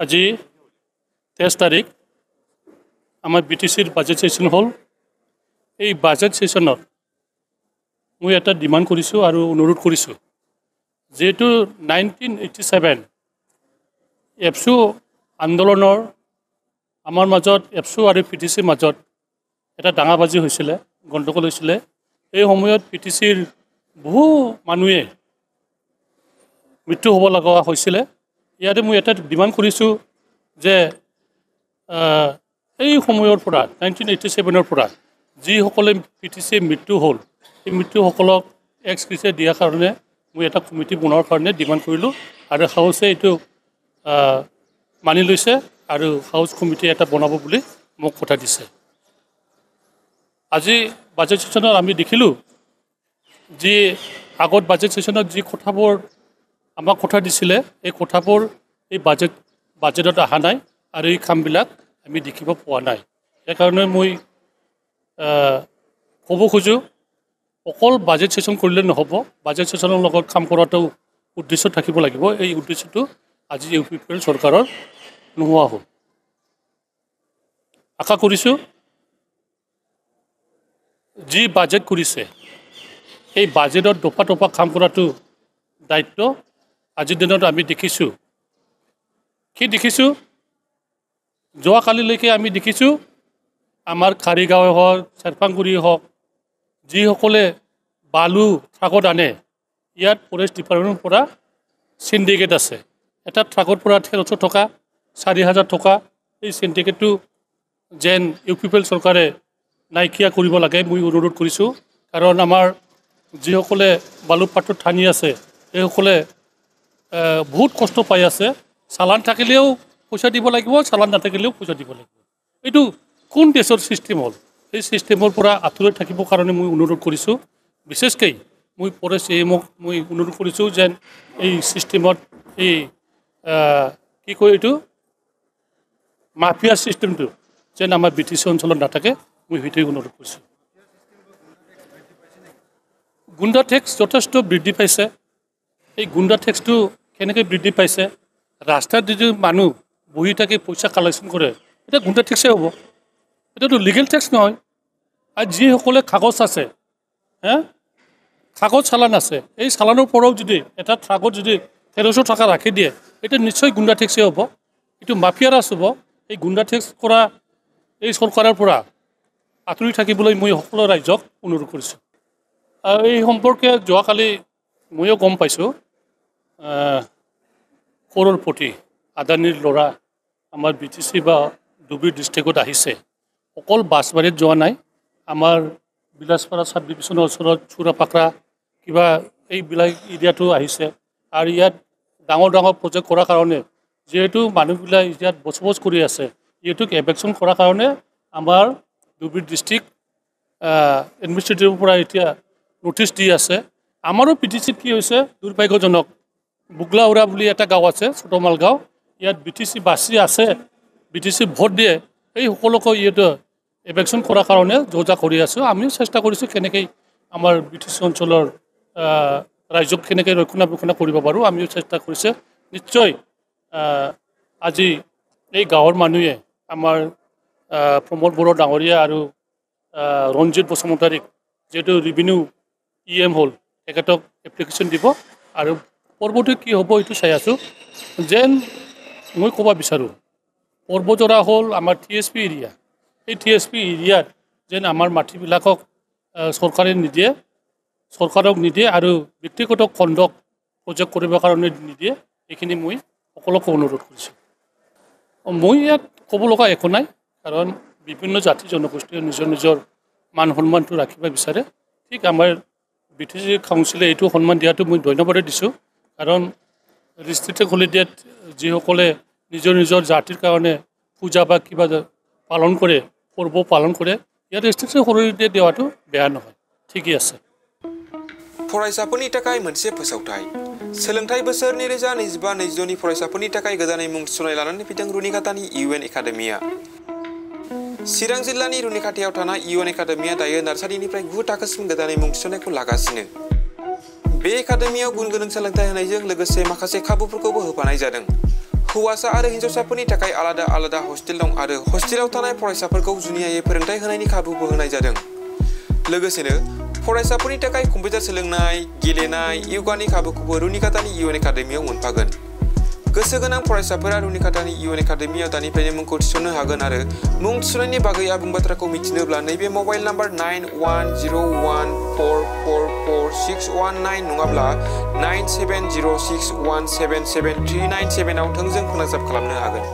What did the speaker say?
আজি 23 তাৰিখ আমাৰ বিটিচিৰ বাজেট সেশন হল এই বাজেট সেশনত মই এটা ডিমান্ড কৰিছো আৰু অনুৰোধ কৰিছো যেটো 1987 এফসু আন্দোলনৰ আমাৰ মাজত এফসু আৰু পিটিচিৰ মাজত এটা ডাঙাবাজি হৈছিল গণ্ডগোল হৈছিল এই সময়ত পিটিচিৰ বহু মানুহে মৃত্যু হ'ব লগা হৈছিল ইয়াতে মই এটা ডিমান্ড কৰিছো যে এই সময়ৰ পৰা 1987 পৰা যি সকলে পিটিচি মৃত্যু হল এই মৃত্যু সকলক এক্সক্ৰিছে দিয়া কাৰণে মই এটা কমিটি বনোৱাৰ কাৰণে ডিমান্ড কৰিলো আৰু হাউসে এটো মানি লৈছে আৰু হাউস কমিটি এটা বনাব বুলি মোক কথা দিছে আজি বাজেট সেশনত আমি দেখিলো যে আগত বাজেট সেশনত যি কথাবোৰ আমাক কথা দিছিলে এই কথাবোৰ এই বাজেটত অহা নাই আৰু এই কামবিলাক আমি দেখিব পোৱা নাই এই কাৰণে মই ক'ব খোজো অকল বাজেট সেশন কৰিলে নহব বাজেট সেশনৰ লগত কাম কৰাটো উদ্দেশ্য থাকিব লাগিব এই উদ্দেশ্যটো আজি ইউপিপিএল চৰকাৰৰ নোহোৱা হ'ল আশা কৰিছো যি বাজেট কৰিছে এই বাজেটত দফা দফা কাম কৰাটো দায়িত্ব আজিৰ দিনত আমি দেখিছো কি দেখিছো যোৱাকালিলৈকে আমি দেখিছো আমাৰ খাৰিগাঁও হওক চেৰপাংগুৰি হওক যিসকলে বালু ট্ৰাকত আনে ইয়াত ফৰেষ্ট ডিপাৰ্টমেণ্টৰ পৰা সিন্ডিকেট আছে এটা ট্ৰাকত পৰা 1300 টকা 4000 টকা এই সিন্ডিকেটটো যেন ইউপিপিএল চৰকাৰে নাইকিয়া কৰিব লাগে মই অনুৰোধ কৰিছো কাৰণ আমাৰ যিসকলে বালু পাটত ঠানি আছে এইসকলে বহুত কষ্ট পাই আছে চালান থাকিলেও পইচা দিব লাগিব চালান নাথাকিলেও পইচা দিব লাগিব এইটো কোন দেশৰ সিস্টেম হল এই সিস্টেমৰ পৰা আঁতৰি থাকিবৰ কাৰণে মই অনুৰোধ কৰিছো বিশেষকৈ মই ফৰেষ্ট এমক মই অনুৰোধ কৰিছো যেন এই সিস্টেমত এই কি কয় এইটো মাফিয়া সিস্টেমটো যেন আমাৰ বিটিচি অঞ্চলত নাথাকে মই সেইটোৱে অনুৰোধ কৰিছো গুণ্ডা টেক্স যথেষ্ট বৃদ্ধি পাইছে এই গুণ্ডা টেক্সটো কেনেকৈ বৃদ্ধি পাইছে ৰাস্তাত যদি মানুহ বহি থাকি পইচা কালেকশ্যন কৰে এটা গুণ্ডা টেক্সে হ'ব এটাতো লিগেল টেক্স নহয় আৰু যিসকলে কাগজ আছে কাগজ চালান আছে এই চালানৰ পৰাও যদি এটা ট্ৰাকত যদি 1300 টকা ৰাখি দিয়ে এটা নিশ্চয় গুণ্ডা টেক্সে হ'ব এইটো মাফিয়া ৰাজ হ'ব এই গুণ্ডা টেক্স কৰা এই চৰকাৰৰ পৰা আঁতৰি থাকিবলৈ মই সকলো ৰাইজক অনুৰোধ কৰিছোঁ আৰু এই সম্পৰ্কে যোৱাকালি ময়ো গম পাইছোঁ কৰৰপতি আদানীৰ ল'ৰা আমাৰ বিটিচি বা ধুবুৰী ডিষ্ট্ৰিক্টত আহিছে অকল বাছবাৰীত যোৱা নাই আমাৰ বিলাসপাৰা সাব ডিভিজনৰ ওচৰত চুৰাপাকৰা কিবা এইবিলাক এৰিয়াটো আহিছে আৰু ইয়াত ডাঙৰ ডাঙৰ প্ৰজেক্ট কৰাৰ কাৰণে যেহেতু মানুহবিলাক ইয়াত বসবাস কৰি আছে এইটোক এভেকশ্যন কৰাৰ কাৰণে আমাৰ ধুবুৰী ডিষ্ট্ৰিক্ট এডমিনিষ্ট্ৰেটিভৰ পৰা এতিয়া নোটিছ দি আছে আমাৰো পিটিচিত কি হৈছে দুৰ্ভাগ্যজনক বুগলাউৰা বুলি এটা গাঁও আছে ছোটমাল গাঁও ইয়াত বিটিচি বাছি আছে বিটিচি ভোট দিয়ে এই সকলোকে ইয়াতে এভেকশ্যন কৰাৰ কাৰণে যোজা কৰি আছোঁ আমিও চেষ্টা কৰিছোঁ কেনেকৈ আমাৰ বিটিচি অঞ্চলৰ ৰাইজক কেনেকৈ ৰক্ষণাবেক্ষণ কৰিব পাৰোঁ আমিও চেষ্টা কৰিছে নিশ্চয় আজি এই গাঁৱৰ মানুহে আমাৰ প্ৰমোদ বড়ো ডাঙৰীয়া আৰু ৰঞ্জিত বসুমতাৰীক যেহেতু ৰেভিনিউ EM হ'ল তেখেতক এপ্লিকেশ্যন দিব আৰু পৰৱৰ্তী কি হ'ব এইটো চাই আছোঁ যেন মই ক'ব বিচাৰোঁ পৰ্বতৰা হ'ল আমাৰ TSP এৰিয়া এই TSP এৰিয়াত যেন আমাৰ মাটিবিলাকক চৰকাৰক নিদিয়ে আৰু ব্যক্তিগত খণ্ডক প্ৰজেক্ট কৰিবৰ কাৰণে নিদিয়ে এইখিনি মই সকলোকে অনুৰোধ কৰিছোঁ মই ইয়াত ক'ব লগা একো নাই কাৰণ বিভিন্ন জাতি জনগোষ্ঠীয়ে নিজৰ নিজৰ মান সন্মানটো ৰাখিব বিচাৰে ঠিক আমাৰ বিটিচি কাউন্সিলে এইটো সন্মান দিয়াটো মই ধন্যবাদ দিছোঁ কাৰণ ৰিষ্ট্ৰিক্টেড হলিডেত যিসকলে নিজৰ নিজৰ জাতিৰ কাৰণে পূজা বা কিবা পালন কৰে পৰ্ব পালন কৰে ইয়াত ৰিষ্ট্ৰিক্টেড হলিডে দিয়াটো বেয়া নহয় ঠিকই আছে फरायसाफोरनि थाखाय मोनसे फोसावथाय सोलोंथाइ बोसोर 2025-22 नि फरायसाफोरनि थाखाय गोदानै मुं थिसननाय लानानै फैदों रुनिखातानि UN एकाडेमिया चिरां जिल्लानि रुनिखातायाव थानाय UN एकाडेमिया दायो नार्सारिनिफ्राय 9 थाखोसिम गोदानै मुं थिसननायखौ लागासिनो बे एकाडेमियाव गुन गोनां सोलोंथाइ होनायजों लोगोसे माखासे खाबुफोरखौबो होफानाय जादों हौवासा आरो हिन्जावसाफोरनि थाखाय आलादा आलादा हस्टेल दं आरो हस्टेलाव थानाय फरायसाफोरखौ जुनियायै फोरोंथाय होनायनि खाबुबो होनाय जादों। लोगोसेनो फरायसाफोरनि थाखाय कम्पिउटार सोलोंनाय, गेलेनाय, योगानि खाबुखौबो रुनिकातानि इउएन एकाडेमियाव मोनफागोन। गोसो गोनां फरायसाफोरा रुनिकातानि इउएन एकाडेमियाव दानिफ्रायनो मुंखौ थिसननो हागोन आरो मुं थिसननायनि बागै आबुं बाथ्राखौ मिथिनोब्ला नैबे मबाइल नाम्बार 9101444619 नङाब्ला 9706177397 आव थोंजों फोनांजाब खालामनो हागोन।